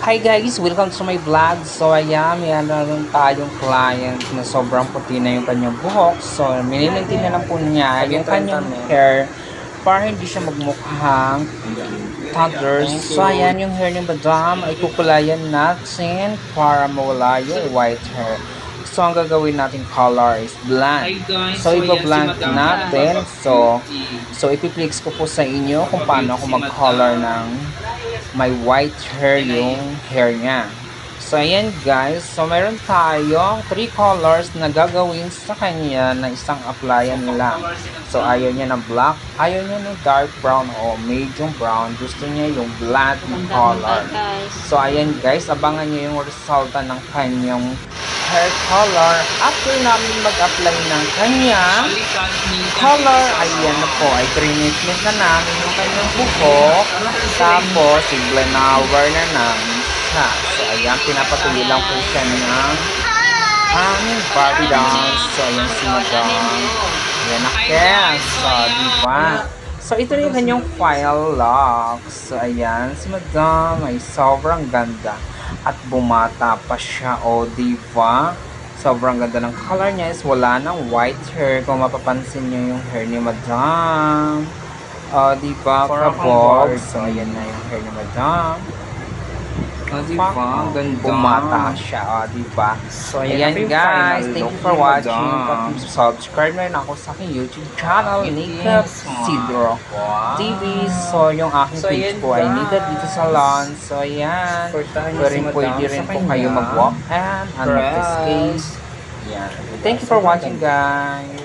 Hi guys! Welcome to my vlog. So ayan, may rin tayong client na sobrang puti na yung kanyang buhok. So minimaintain na lang po niya yung kanyang hair para hindi siya magmukhang toddlers. So ayan, yung hair ni madam ay kukulayan natin para mawala yung white hair. So ang gagawin natin color is blonde. So iba-blonde natin. So ipiplex ko po sa inyo kung paano ako mag-color ng may white hair yung hair niya. So, ayan guys. So, meron tayo 3 colors na gagawin sa kanya na isang applyan lang. So, ayaw niya ng black, ayaw niya ng dark brown o medium brown. Gusto niya yung black color. So, ayan guys. Abangan niyo yung resulta ng kanyang hair color after namin mag-apply ng kanyang color. Ayan na po, ay trinitment na namin yung kanyang buhok. Tapos, i-blenower na namin siya. So, ayan, pinapatuloy lang po siya ng aming Barbie dance. So, ayan si madam. Ayan na kes. So, diba? So, ito na yung kanyang file lock. So, ayan, si madam ay sobrang ganda. At bumata pa siya, o diba? Sobrang ganda ng color niya is wala ng white hair. Kung mapapansin niyo yung hair ni madam. Diba? Kabog. So, ayan na yung hair ni madam. Diba? Ang ganda. Bumata siya, diba? So, ayan guys. Thank you for watching. Subscribe na rin ako sa aking YouTube channel, Nika Sidro TV. So, yung aking page po ay Nika dito sa salon. So, ayan. Pwede rin po kayo mag-walk and mag-escape. Yan. Thank you for watching guys.